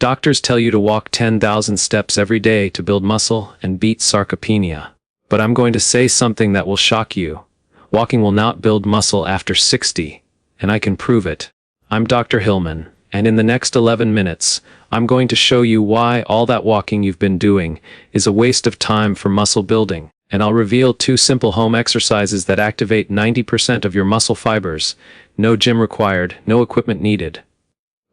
Doctors tell you to walk 10,000 steps every day to build muscle and beat sarcopenia. But I'm going to say something that will shock you. Walking will not build muscle after 60, and I can prove it. I'm Dr. Hillman, and in the next 11 minutes, I'm going to show you why all that walking you've been doing is a waste of time for muscle building. And I'll reveal 2 simple home exercises that activate 90% of your muscle fibers. No gym required, no equipment needed.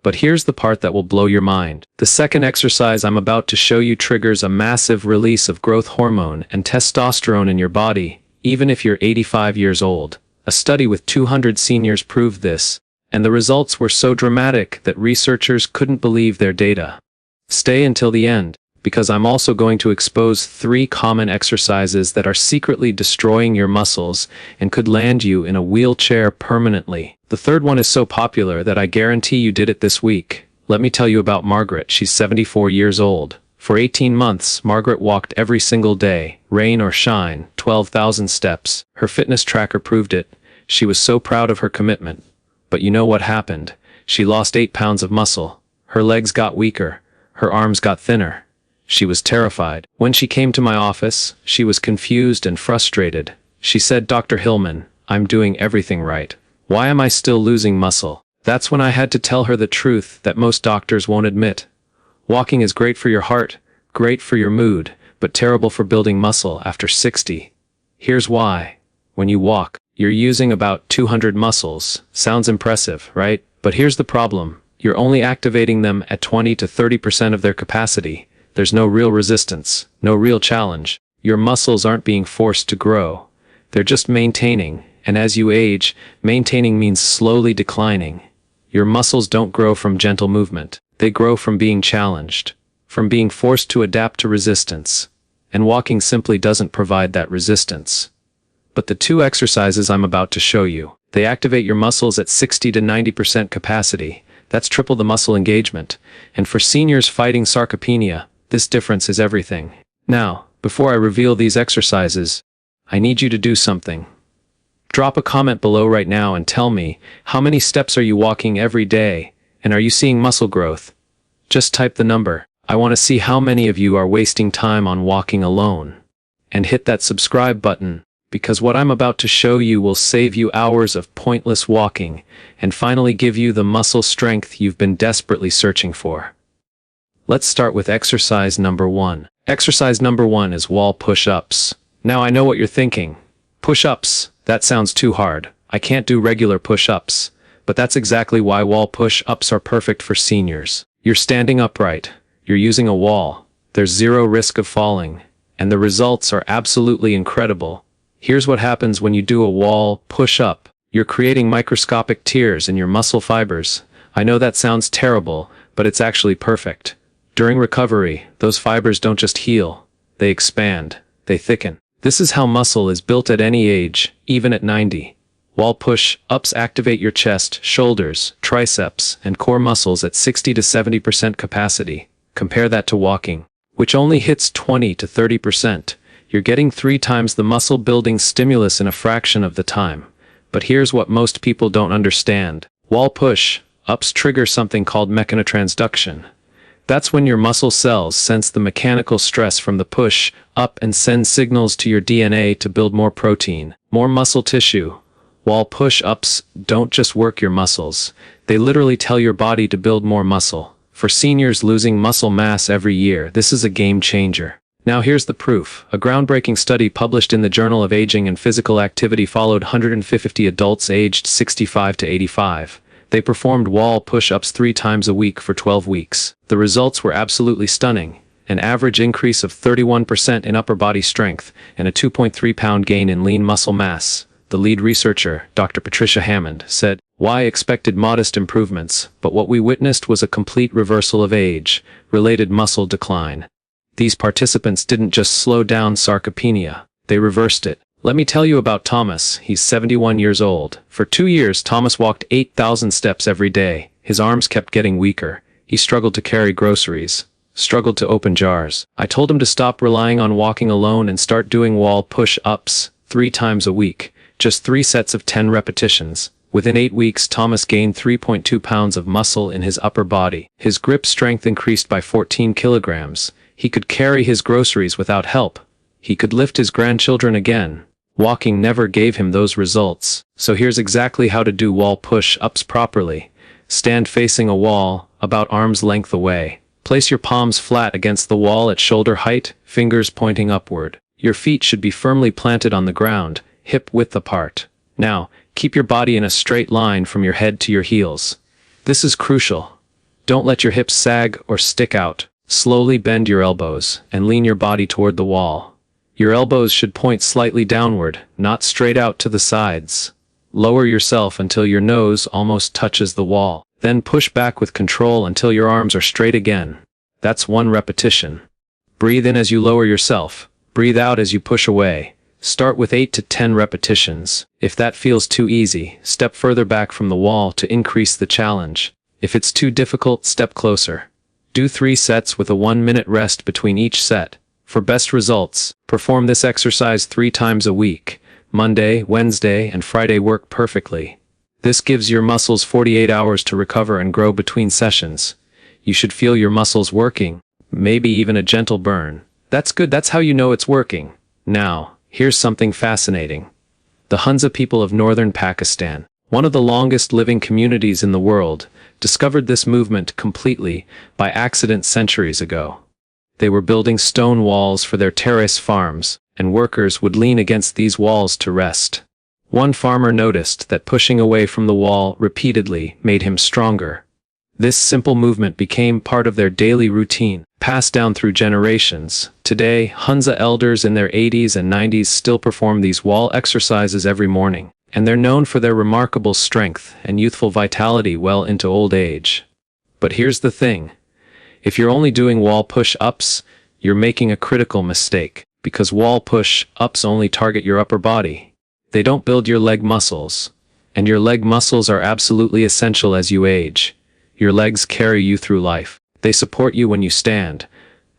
But here's the part that will blow your mind. The second exercise I'm about to show you triggers a massive release of growth hormone and testosterone in your body, even if you're 85 years old. A study with 200 seniors proved this, and the results were so dramatic that researchers couldn't believe their data. Stay until the end, because I'm also going to expose 3 common exercises that are secretly destroying your muscles and could land you in a wheelchair permanently. The third one is so popular that I guarantee you did it this week. Let me tell you about Margaret. She's 74 years old. For 18 months, Margaret walked every single day, rain or shine, 12,000 steps. Her fitness tracker proved it. She was so proud of her commitment. But you know what happened? She lost 8 pounds of muscle. Her legs got weaker. Her arms got thinner. She was terrified. When she came to my office, she was confused and frustrated. She said, "Dr. Hillman, I'm doing everything right. Why am I still losing muscle?" That's when I had to tell her the truth that most doctors won't admit. Walking is great for your heart, great for your mood, but terrible for building muscle after 60. Here's why. When you walk, you're using about 200 muscles. Sounds impressive, right? But here's the problem. You're only activating them at 20 to 30% of their capacity. There's no real resistance, no real challenge. Your muscles aren't being forced to grow. They're just maintaining, and as you age, maintaining means slowly declining. Your muscles don't grow from gentle movement. They grow from being challenged, from being forced to adapt to resistance. And walking simply doesn't provide that resistance. But the 2 exercises I'm about to show you, they activate your muscles at 60 to 90% capacity. That's triple the muscle engagement. And for seniors fighting sarcopenia, this difference is everything. Now, before I reveal these exercises, I need you to do something. Drop a comment below right now and tell me, how many steps are you walking every day, and are you seeing muscle growth? Just type the number. I want to see how many of you are wasting time on walking alone. And hit that subscribe button, because what I'm about to show you will save you hours of pointless walking, and finally give you the muscle strength you've been desperately searching for. Let's start with exercise number 1. Exercise number 1 is wall push-ups. Now I know what you're thinking. Push-ups, that sounds too hard. I can't do regular push-ups. But that's exactly why wall push-ups are perfect for seniors. You're standing upright. You're using a wall. There's 0 risk of falling. And the results are absolutely incredible. Here's what happens when you do a wall push-up. You're creating microscopic tears in your muscle fibers. I know that sounds terrible, but it's actually perfect. During recovery, those fibers don't just heal, they expand, they thicken. This is how muscle is built at any age, even at 90. Wall push-ups activate your chest, shoulders, triceps, and core muscles at 60 to 70% capacity. Compare that to walking, which only hits 20 to 30%. You're getting 3 times the muscle-building stimulus in a fraction of the time. But here's what most people don't understand. Wall push-ups trigger something called mechanotransduction. That's when your muscle cells sense the mechanical stress from the push-up and send signals to your DNA to build more protein, more muscle tissue. Wall push-ups don't just work your muscles. They literally tell your body to build more muscle. For seniors losing muscle mass every year, this is a game changer. Now here's the proof. A groundbreaking study published in the Journal of Aging and Physical Activity followed 150 adults aged 65 to 85. They performed wall push-ups 3 times a week for 12 weeks. The results were absolutely stunning. An average increase of 31% in upper body strength and a 2.3-pound gain in lean muscle mass. The lead researcher, Dr. Patricia Hammond, said, "Why expected modest improvements, but what we witnessed was a complete reversal of age-related muscle decline. These participants didn't just slow down sarcopenia, they reversed it." Let me tell you about Thomas. He's 71 years old. For 2 years, Thomas walked 8,000 steps every day. His arms kept getting weaker. He struggled to carry groceries, struggled to open jars. I told him to stop relying on walking alone and start doing wall push-ups 3 times a week. Just 3 sets of 10 repetitions. Within 8 weeks, Thomas gained 3.2 pounds of muscle in his upper body. His grip strength increased by 14 kilograms. He could carry his groceries without help. He could lift his grandchildren again. Walking never gave him those results. So here's exactly how to do wall push-ups properly. Stand facing a wall, about arm's length away. Place your palms flat against the wall at shoulder height, fingers pointing upward. Your feet should be firmly planted on the ground, hip width apart. Now, keep your body in a straight line from your head to your heels. This is crucial. Don't let your hips sag or stick out. Slowly bend your elbows and lean your body toward the wall. Your elbows should point slightly downward, not straight out to the sides. Lower yourself until your nose almost touches the wall. Then push back with control until your arms are straight again. That's 1 repetition. Breathe in as you lower yourself. Breathe out as you push away. Start with 8 to 10 repetitions. If that feels too easy, step further back from the wall to increase the challenge. If it's too difficult, step closer. Do 3 sets with a 1-minute rest between each set. For best results, perform this exercise 3 times a week. Monday, Wednesday, and Friday work perfectly. This gives your muscles 48 hours to recover and grow between sessions. You should feel your muscles working, maybe even a gentle burn. That's good, that's how you know it's working. Now, here's something fascinating. The Hunza people of northern Pakistan, one of the longest living communities in the world, discovered this movement completely by accident centuries ago. They were building stone walls for their terrace farms, and workers would lean against these walls to rest. One farmer noticed that pushing away from the wall repeatedly made him stronger. This simple movement became part of their daily routine, passed down through generations. Today, Hunza elders in their 80s and 90s still perform these wall exercises every morning, and they're known for their remarkable strength and youthful vitality well into old age. But here's the thing. If you're only doing wall push-ups, you're making a critical mistake, because wall push-ups only target your upper body. They don't build your leg muscles, and your leg muscles are absolutely essential as you age. Your legs carry you through life. They support you when you stand.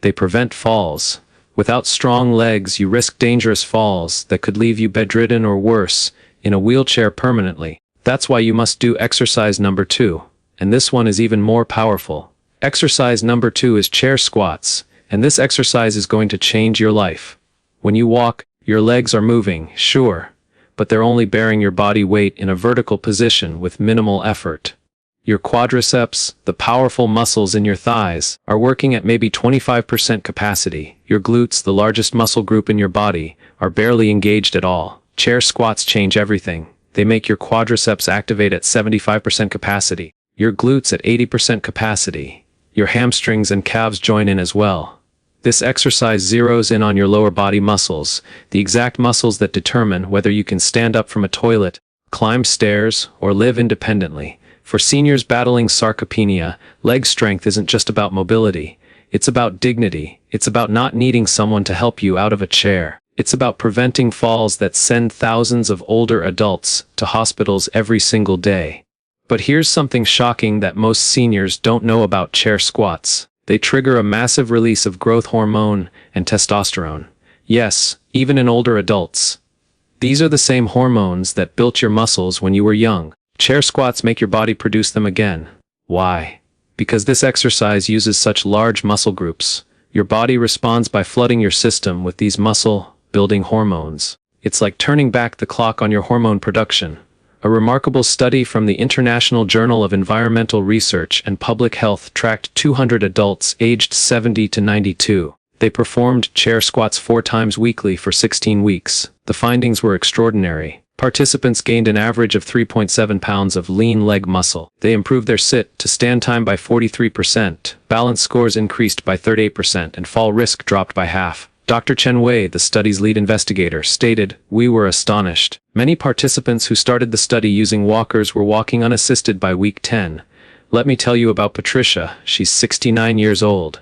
They prevent falls. Without strong legs, you risk dangerous falls that could leave you bedridden or worse, in a wheelchair permanently. That's why you must do exercise number 2, and this one is even more powerful. Exercise number 2 is chair squats, and this exercise is going to change your life. When you walk, your legs are moving, sure, but they're only bearing your body weight in a vertical position with minimal effort. Your quadriceps, the powerful muscles in your thighs, are working at maybe 25% capacity. Your glutes, the largest muscle group in your body, are barely engaged at all. Chair squats change everything. They make your quadriceps activate at 75% capacity, your glutes at 80% capacity. Your hamstrings and calves join in as well. This exercise zeroes in on your lower body muscles, the exact muscles that determine whether you can stand up from a toilet, climb stairs, or live independently. For seniors battling sarcopenia, leg strength isn't just about mobility. It's about dignity. It's about not needing someone to help you out of a chair. It's about preventing falls that send thousands of older adults to hospitals every single day. But here's something shocking that most seniors don't know about chair squats. They trigger a massive release of growth hormone and testosterone. Yes, even in older adults. These are the same hormones that built your muscles when you were young. Chair squats make your body produce them again. Why? Because this exercise uses such large muscle groups. Your body responds by flooding your system with these muscle-building hormones. It's like turning back the clock on your hormone production. A remarkable study from the International Journal of Environmental Research and Public Health tracked 200 adults aged 70 to 92. They performed chair squats 4 times weekly for 16 weeks. The findings were extraordinary. Participants gained an average of 3.7 pounds of lean leg muscle. They improved their sit-to-stand time by 43%, balance scores increased by 38%, and fall risk dropped by half. Dr. Chen Wei, the study's lead investigator, stated, "We were astonished. Many participants who started the study using walkers were walking unassisted by week 10. Let me tell you about Patricia. She's 69 years old.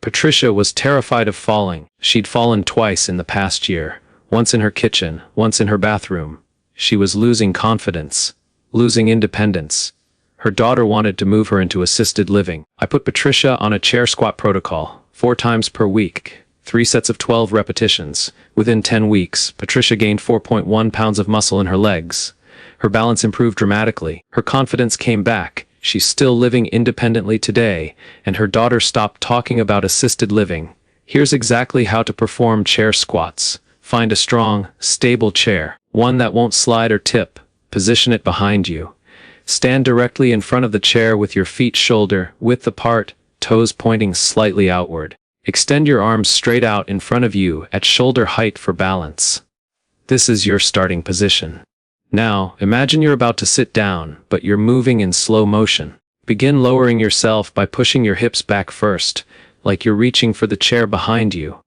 Patricia was terrified of falling. She'd fallen twice in the past year, once in her kitchen, once in her bathroom. She was losing confidence, losing independence. Her daughter wanted to move her into assisted living. I put Patricia on a chair squat protocol, 4 times per week. 3 sets of 12 repetitions. Within 10 weeks, Patricia gained 4.1 pounds of muscle in her legs. Her balance improved dramatically. Her confidence came back. She's still living independently today, and her daughter stopped talking about assisted living. Here's exactly how to perform chair squats. Find a strong, stable chair, one that won't slide or tip. Position it behind you. Stand directly in front of the chair with your feet shoulder width apart, toes pointing slightly outward. Extend your arms straight out in front of you at shoulder height for balance. This is your starting position. Now, imagine you're about to sit down, but you're moving in slow motion. Begin lowering yourself by pushing your hips back first, like you're reaching for the chair behind you.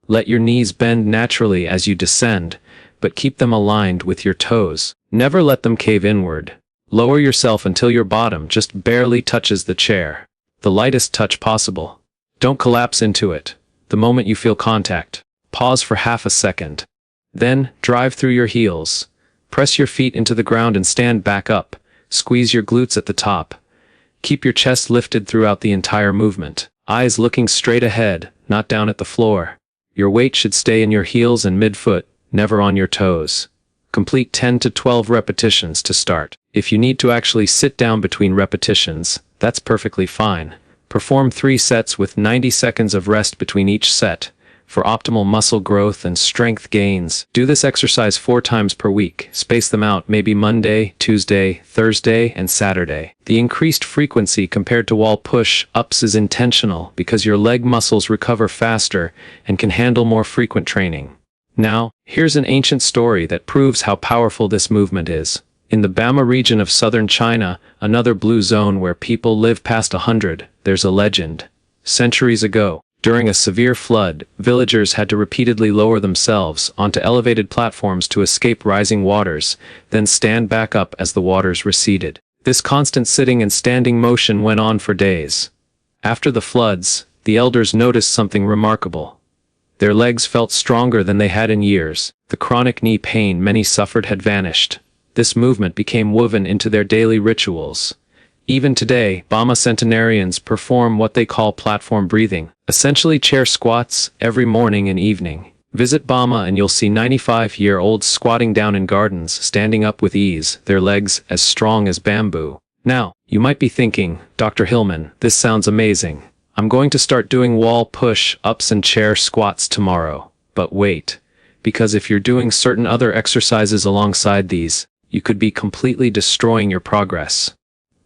Let your knees bend naturally as you descend, but keep them aligned with your toes. Never let them cave inward. Lower yourself until your bottom just barely touches the chair. The lightest touch possible. Don't collapse into it. The moment you feel contact, pause for half a second. Then, drive through your heels. Press your feet into the ground and stand back up. Squeeze your glutes at the top. Keep your chest lifted throughout the entire movement. Eyes looking straight ahead, not down at the floor. Your weight should stay in your heels and midfoot, never on your toes. Complete 10 to 12 repetitions to start. If you need to actually sit down between repetitions, that's perfectly fine. Perform 3 sets with 90 seconds of rest between each set. For optimal muscle growth and strength gains, do this exercise 4 times per week. Space them out, maybe Monday, Tuesday, Thursday, and Saturday. The increased frequency compared to wall push-ups is intentional because your leg muscles recover faster and can handle more frequent training. Now, here's an ancient story that proves how powerful this movement is. In the Bama region of southern China, another blue zone where people live past 100, there's a legend. Centuries ago, during a severe flood, villagers had to repeatedly lower themselves onto elevated platforms to escape rising waters, then stand back up as the waters receded. This constant sitting and standing motion went on for days. After the floods, the elders noticed something remarkable. Their legs felt stronger than they had in years. The chronic knee pain many suffered had vanished. This movement became woven into their daily rituals. Even today, Bama centenarians perform what they call platform breathing, essentially chair squats, every morning and evening. Visit Bama and you'll see 95-year-olds squatting down in gardens, standing up with ease, their legs as strong as bamboo. Now, you might be thinking, Dr. Hillman, this sounds amazing. I'm going to start doing wall push-ups and chair squats tomorrow. But wait, because if you're doing certain other exercises alongside these, you could be completely destroying your progress.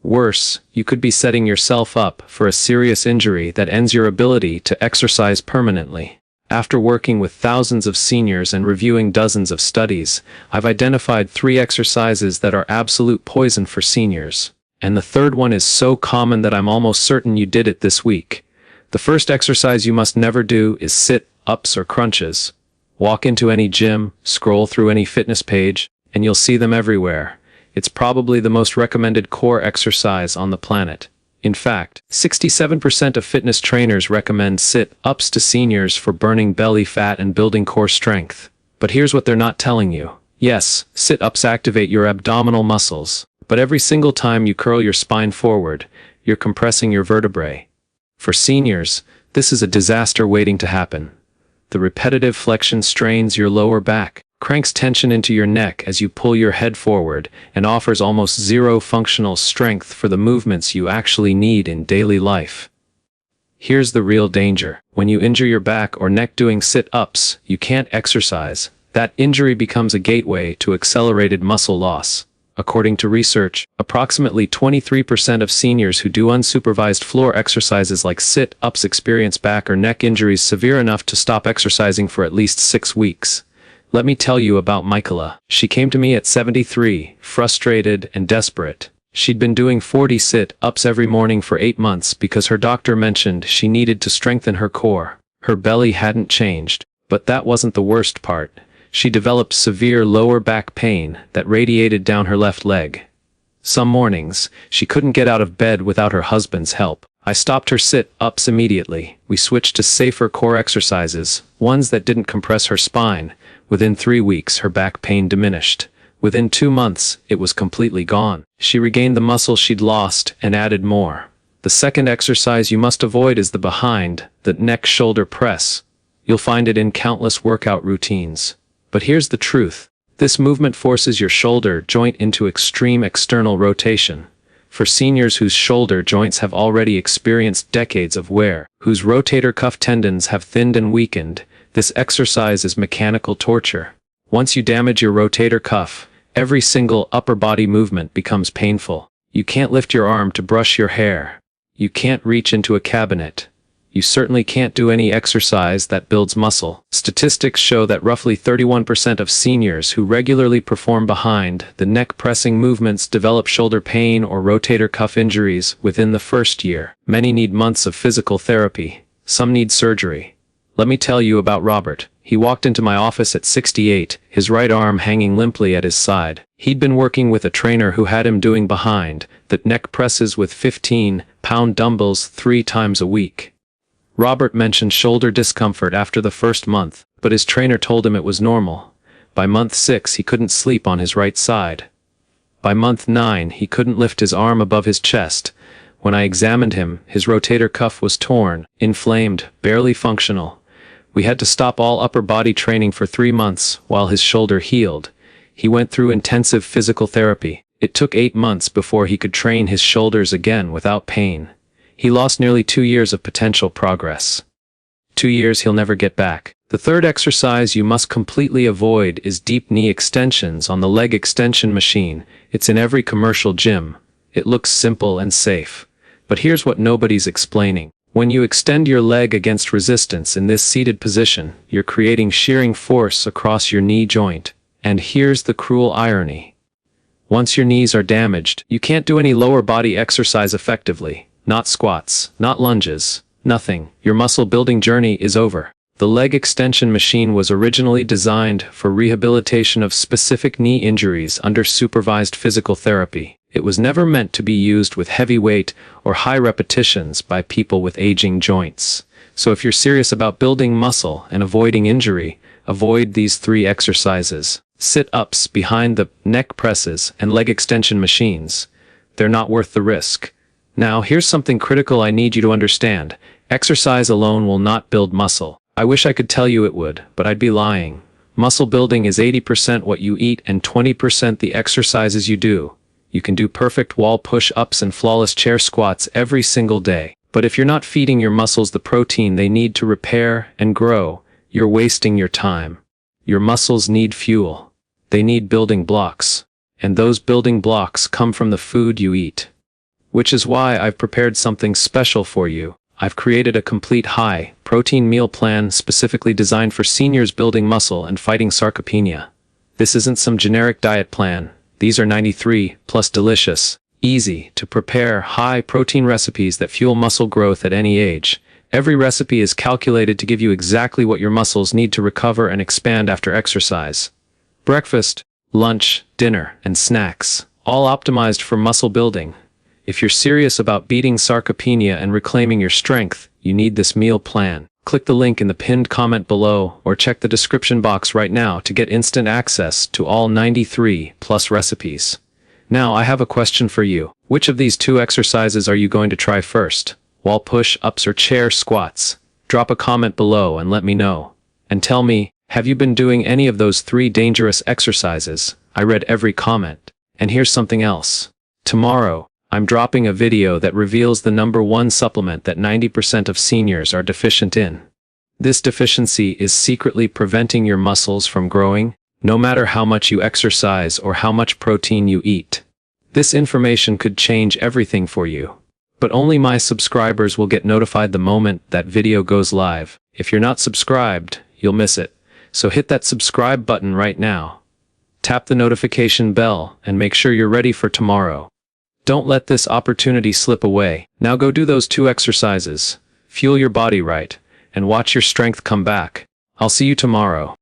Worse, you could be setting yourself up for a serious injury that ends your ability to exercise permanently. After working with thousands of seniors and reviewing dozens of studies, I've identified 3 exercises that are absolute poison for seniors. And the third one is so common that I'm almost certain you did it this week. The first exercise you must never do is sit-ups or crunches. Walk into any gym, scroll through any fitness page, and you'll see them everywhere. It's probably the most recommended core exercise on the planet. In fact, 67% of fitness trainers recommend sit-ups to seniors for burning belly fat and building core strength. But here's what they're not telling you. Yes, sit-ups activate your abdominal muscles, but every single time you curl your spine forward, you're compressing your vertebrae. For seniors, this is a disaster waiting to happen. The repetitive flexion strains your lower back, cranks tension into your neck as you pull your head forward, and offers almost zero functional strength for the movements you actually need in daily life. Here's the real danger. When you injure your back or neck doing sit-ups, you can't exercise. That injury becomes a gateway to accelerated muscle loss. According to research, approximately 23% of seniors who do unsupervised floor exercises like sit-ups experience back or neck injuries severe enough to stop exercising for at least 6 weeks. Let me tell you about Michaela. She came to me at 73, frustrated and desperate. She'd been doing 40 sit-ups every morning for 8 months because her doctor mentioned she needed to strengthen her core. Her belly hadn't changed, but that wasn't the worst part. She developed severe lower back pain that radiated down her left leg. Some mornings, she couldn't get out of bed without her husband's help. I stopped her sit-ups immediately. We switched to safer core exercises, ones that didn't compress her spine. Within 3 weeks, her back pain diminished. Within 2 months, it was completely gone. She regained the muscle she'd lost and added more. The second exercise you must avoid is the neck-shoulder press. You'll find it in countless workout routines. But here's the truth. This movement forces your shoulder joint into extreme external rotation. For seniors whose shoulder joints have already experienced decades of wear, whose rotator cuff tendons have thinned and weakened, this exercise is mechanical torture. Once you damage your rotator cuff, every single upper body movement becomes painful. You can't lift your arm to brush your hair. You can't reach into a cabinet. You certainly can't do any exercise that builds muscle. Statistics show that roughly 31% of seniors who regularly perform behind the neck pressing movements develop shoulder pain or rotator cuff injuries within the first year. Many need months of physical therapy. Some need surgery. Let me tell you about Robert. He walked into my office at 68, his right arm hanging limply at his side. He'd been working with a trainer who had him doing behind the neck presses with 15-pound dumbbells 3 times a week. Robert mentioned shoulder discomfort after the first month, but his trainer told him it was normal. By month 6, he couldn't sleep on his right side. By month 9, he couldn't lift his arm above his chest. When I examined him, his rotator cuff was torn, inflamed, barely functional. We had to stop all upper body training for 3 months while his shoulder healed. He went through intensive physical therapy. It took 8 months before he could train his shoulders again without pain. He lost nearly 2 years of potential progress. 2 years he'll never get back. The third exercise you must completely avoid is deep knee extensions on the leg extension machine. It's in every commercial gym. It looks simple and safe. But here's what nobody's explaining. When you extend your leg against resistance in this seated position, you're creating shearing force across your knee joint. And here's the cruel irony. Once your knees are damaged, you can't do any lower body exercise effectively. Not squats, not lunges, nothing. Your muscle building journey is over. The leg extension machine was originally designed for rehabilitation of specific knee injuries under supervised physical therapy. It was never meant to be used with heavy weight or high repetitions by people with aging joints. So if you're serious about building muscle and avoiding injury, avoid these 3 exercises. Sit-ups behind the neck presses and leg extension machines. They're not worth the risk. Now, here's something critical I need you to understand. Exercise alone will not build muscle. I wish I could tell you it would, but I'd be lying. Muscle building is 80% what you eat and 20% the exercises you do. You can do perfect wall push-ups and flawless chair squats every single day. But if you're not feeding your muscles the protein they need to repair and grow, you're wasting your time. Your muscles need fuel. They need building blocks. And those building blocks come from the food you eat. Which is why I've prepared something special for you. I've created a complete high-protein meal plan specifically designed for seniors building muscle and fighting sarcopenia. This isn't some generic diet plan. These are 93+ delicious, easy to prepare high-protein recipes that fuel muscle growth at any age. Every recipe is calculated to give you exactly what your muscles need to recover and expand after exercise. Breakfast, lunch, dinner, and snacks, all optimized for muscle building. If you're serious about beating sarcopenia and reclaiming your strength, you need this meal plan. Click the link in the pinned comment below or check the description box right now to get instant access to all 93+ recipes. Now I have a question for you. Which of these 2 exercises are you going to try first? Wall push-ups or chair squats? Drop a comment below and let me know. And tell me, have you been doing any of those 3 dangerous exercises? I read every comment. And here's something else. Tomorrow, I'm dropping a video that reveals the #1 supplement that 90% of seniors are deficient in. This deficiency is secretly preventing your muscles from growing, no matter how much you exercise or how much protein you eat. This information could change everything for you. But only my subscribers will get notified the moment that video goes live. If you're not subscribed, you'll miss it. So hit that subscribe button right now. Tap the notification bell and make sure you're ready for tomorrow. Don't let this opportunity slip away. Now go do those 2 exercises, fuel your body right, and watch your strength come back. I'll see you tomorrow.